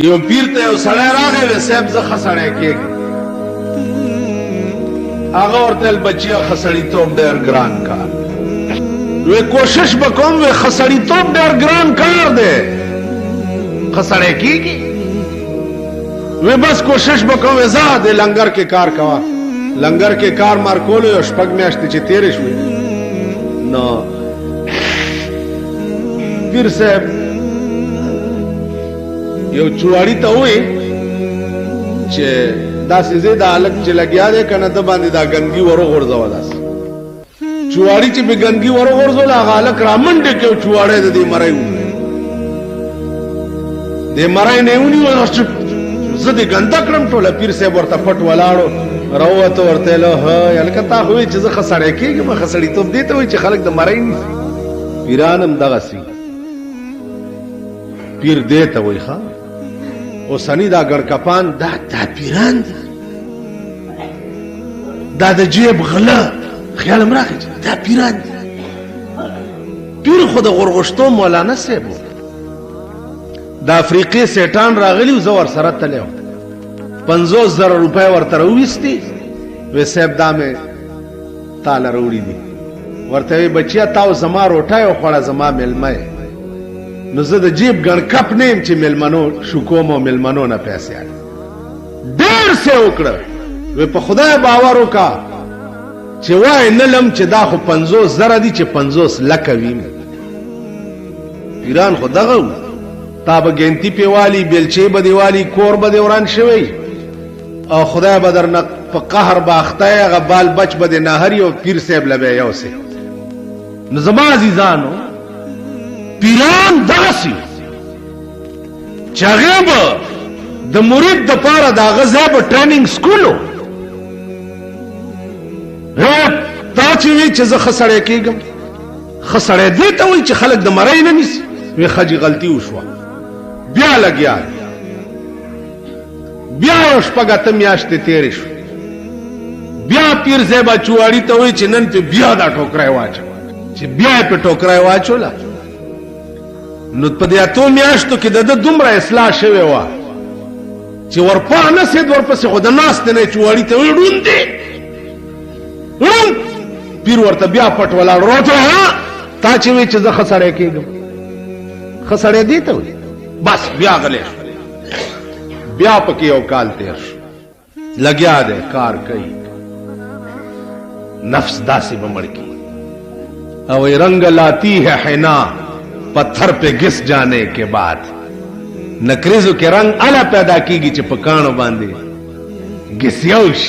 یو پیر ته یو سړی راغی وی صاحب زه ښه سړی کېږم هغه ورته ویل بچیه ښه سړیتوب ډېر ګران کار وی کوشش به کوم وی ښه سړیتوب ډېر ګران کار دی ښه سړی کېږي وی بس کوشش به کوم وی ځه د لنګر کې کار کوه لنګر کې کار مار کولو یو شپږ میاشتې چې تېرې شوې نو پیر صاحب یو چواری ته وې چې داسې زه د هلک چې لګیا دی که نه ده باندې دا ګنګي وروغورځوه داسې چواری چې به ګنګي وروغورځول هغه هلک رامنډې کې یو چواری د دې مرۍ ونیو دې مرۍ نه یې ونیو زه دې ګنده کړم ټوله پیر صاحب ورته پټ ولاړو راووته ورته ویل ها هلکه تا خو وایي چې زه ښه سړی کېږم ښه سړیتوب دې ته وایي چې خلک د مرۍ نیسي پیران هم دغسې پیر دې ته وایي ښه اوسنی دا ګړکپان دا پیران دي دا د جیب غله خیال هم راغی دا پیران دي پیر خو د غورغوشتو مولانا صاحب و د افریقې سیټان راغلي و زه ورسره تلی وم 50,000 روپۍ ورته راوویستې وی صاحب دا مې تاله راوړي دي ورته وی بچیه تاو زما روټۍ وخوړه زما میلمه یې نو زه د جیب ګڼکپ نه یم چې میلمنو شوکوم او میلمنو نه پیسې اخلم ډېر څه وکړه وی په خدای باور وکړه چې وای نه لم چې دا خو 50,000 دي چې 50 لکه وي پیران خو دغه و تا به ګنتي پې والي بیلچې به دې والي کور به دې وران شوی او خدای به درنه په قهر به اخته یې هغه بال بچ به دې نهري او پیر صاحب له به یې یوسې نو زما عزیزانو پیران دغسې چې هغې به د مرید دپاره د هغه ځای به ټریننګ سکول و تا چې وی چې زه ښه سړی کېږم ښه سړی دې ته وایي چې خلک د مرۍ نه نیسي وی ښه جي غلطي وشوه بیا لګیا بیا یو شپږ اته میاشتې تېرې شوې بیا پیر صاحبه چواري ته وایي چې نن پې بیا دا ټوکری واچوه چې بیا یې پې ټوکری واچوله نو په دې اتو میاشتو کې د ده دومره اصلاح شوې وه چې ورپا نه سید ورپسې خو د ناستې نه یې چواري ته وایي ړوند دی ړوند پیر ورته بیا پټ ولاړ ورته ها تا چې وایي چې زه ښه سړی کېږم ښه سړی دې ته وایي بس بیا غلی شو بیا پکې یو کال تېر شو لګیا دی کار کوي نفس داسې به مړ کړي او رنگ لاتی ہے حنا پتھر پہ گس جانے کے بعد نکریزو کے رنگ الا پیدا کیگی چې پکانو باندې گسیوش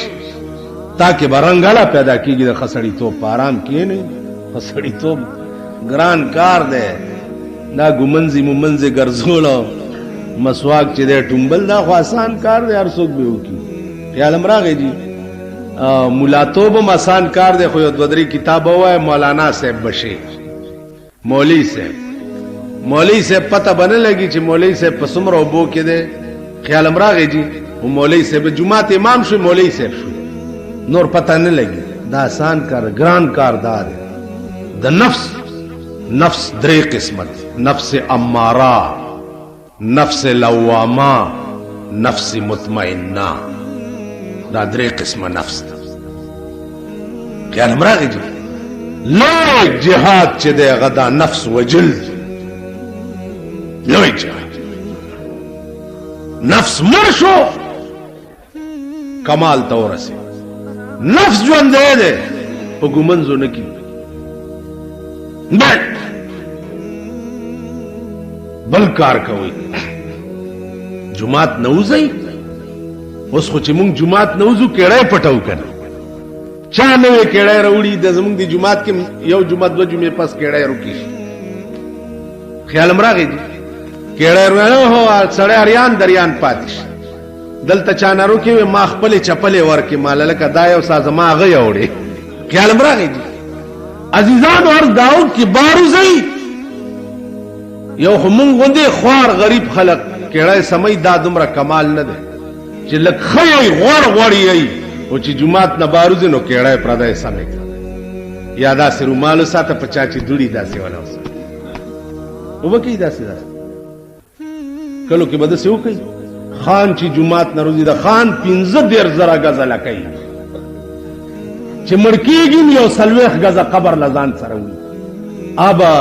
تاکہ برنگ الا پیدا کیگی د خسڑی تو پارام کیے نه خسڑی تو ګران کار دی دا ګمنځي ممنځي ګرځولو مسواک چې دی ټومبل دا خو آسان کار دی هر څوک به وکړي خیال هم راغی جی ملاتوب هم آسان کار دی خو یو دوه درې کتاب ووایه مولانا صاحب بشیر مولوی صاحب مولوی صاحب پته به نه لګي چې مولوی صاحب په څومره اوبو کې دی خیال هم راغی جی مولوی صاحب جمعات امام شو مولوی صاحب شو نور پته نه لګي دا آسان کار ګران کار دا دی د نفس درې قسمت نفس اماره نفس لوامه نفس مطمئنه دا درې قسمه نفس ده خیال هم راغی جی لوی جهاد چې دی هغه دا نفس وجل لوی جهاد نفس مړ شو کمال ته ورسېد نفس ژوندی دی په ګمنځو نه کېږي بل کار کوي جمعات نوځئ اوس خو چې مونږ جمعات نوځو کېړی پټو کنه چا نوې کېړی راوړي د زمونږ د جمعات کې یو جمعات دوه جمعې پس کېړی روکي شي خیال هم راغی دي کېړی هو سړی اریان دریان پاتې شي دلته چا نه روکي وي ما خپلې چپلې ورکې ماله لکه دا یو سا زما هغه یوړې خیال هم راغی دي عزیزان اور داود کې باروزئ یو خو مونږ غوندې خوار غریب خلق کېړی سمئ دا دومره کمال نه دی چې لږ ښه یئ غوړ غوړ یئ او چې جومات نه باروزي نو کېړی پردی سمئ یا داسې رومال وساته په چا چې دوړي داسې ولا وساته وبه کوي داسې کلو کې به داسې وکړي خان چې جمعات نروزی د خان 15,000 غزه لکای چې مړکیږي یو سلويخ غزه قبر لزان سره وي ابا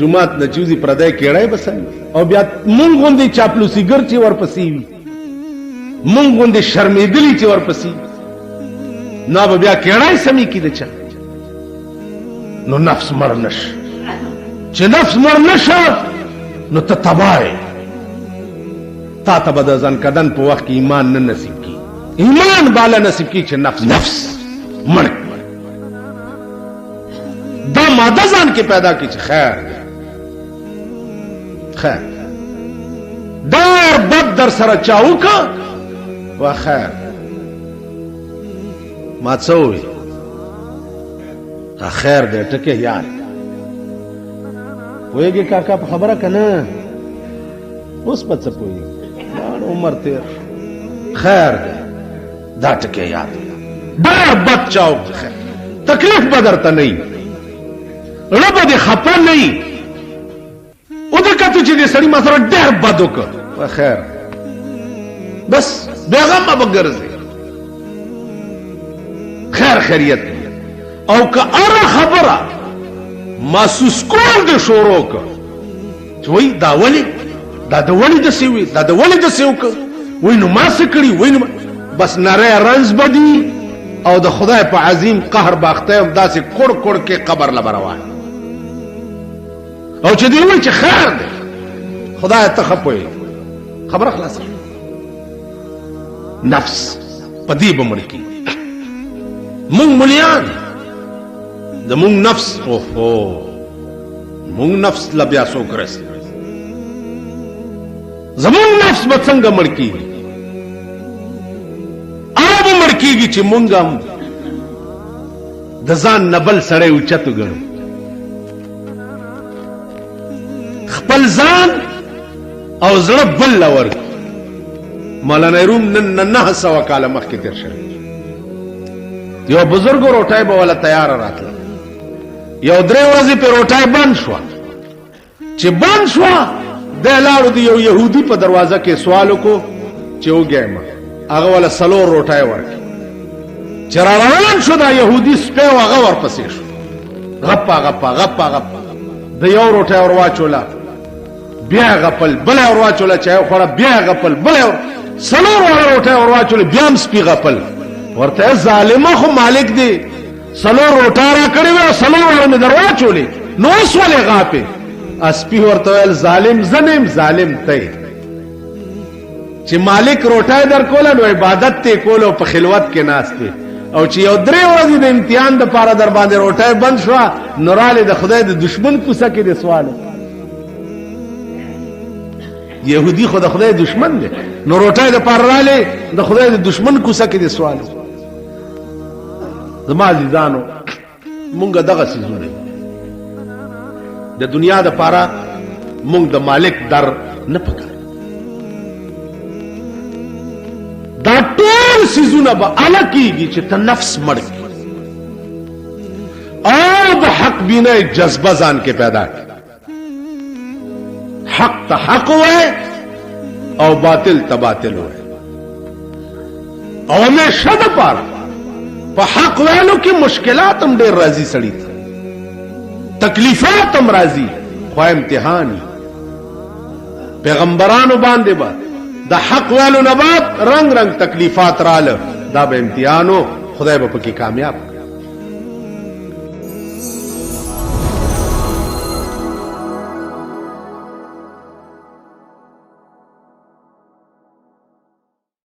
جمعات نچوزی پردای کېړای بسای او بیا مونږ غوندي چاپلوسی ګر چې ورپسې وي مونږ غوندي شرمېدلی چې ورپسې نو بیا کېړای سمې کی دچا نو نفس مر نش چې نفس مر نشه نو ته تبای تا ته به د ځان کدن په وخت کې ایمان نه نصیب کی ایمان بالا نصیب کی چې نفس مړ دا ماده ځان کې پیدا کی چې خیر دار بد در سره چاوکا و خیر ما څوي خیر دې ټکه یار وېږي کاکا په خبره کنه اوس په څه پوي عمر تیر خیر دې دا ټکه یار دار بد چاوک خیر تکلیف بدرته نه رب دې خپه نه او دا کتو چې دې سړی ما سره ډېر بد وکړ خیر بس بیغمه بګرځي خیر خیریت او که اره خبره محسوس کول دې شروع کړ چې وای دا ولی دا د ولی د سیوي دا د ولی د سیو کړ وای نو ما څه کړی وای نو بس نری رنز بدی او د خدای په عظیم قهر باخته داسې کړ کړ کې قبر لبروان او چې دی وای چې خیر دی خدای ته خپوي خبره خلاصه نفس پدی بمړ کی مونږ مليان د مونږ نفس اوهو مونږ نفس لبیا سو کرس زمون نفس به څنګه مړ کی اب مړ کیږي چې مونږ هم د ځان نبل سړی اوچتو ګڼو خپل ځان او زړه بل لور مولانا روم نن 900 کاله مخکې تیر شوی یو بزرګ روټای به ولا تیار راتله یو 3 ورځې په روټای بند شو چې بند شو د لاړو دی یو يهودي په دروازه کې سوال وکړو چې وګایم هغه ولا سلو روټای ورک چې روان شو دا يهودي سپه هغه ورپسې شو غپا د یو روټای ورواچولا بیا غپل بل ورواچولا چې خورا بیا غپل بل سلو روټای ورواچول بیا هم سپي غپل ورته ظالمه خو مالک دی سلو روټارا کړی و سلو ورنه درواچولې نو وسولې غاپه اسپی ورته ظالم زنم ظالم ته چې مالک روټای در کول نو عبادت ته کولو په خلوت کې ناشته او چې یو 3 ورځې د امتحان د پاره در باندې روټای بند شو نوراله د خدای د دشمن کوڅه کې د سوال يهودي خو د خدای دشمن دی نو روټای د پاره رااله د خدای د دشمن کوڅه کې د سوال زما عزیزانو مونږ دغه سيزونه د دنیا د پاره مونږ د مالک در نه پکړ دا ټول سيزونه به الکیږي چې ته نفس مړ او د حق بینه جذبه ځان کې پیدا کړي حق ته حق وای او باطل ته باطل وای او همیشه د پاره په حق ویلو کې مشکلات هم ډېر راځي سړی تکلیفات هم راځي خو امتحان پیغمبرانو باندې با د حق ویلو نه بعد رنگ رنگ تکلیفات رااله دا به امتحانو خدای به پکې کامیاب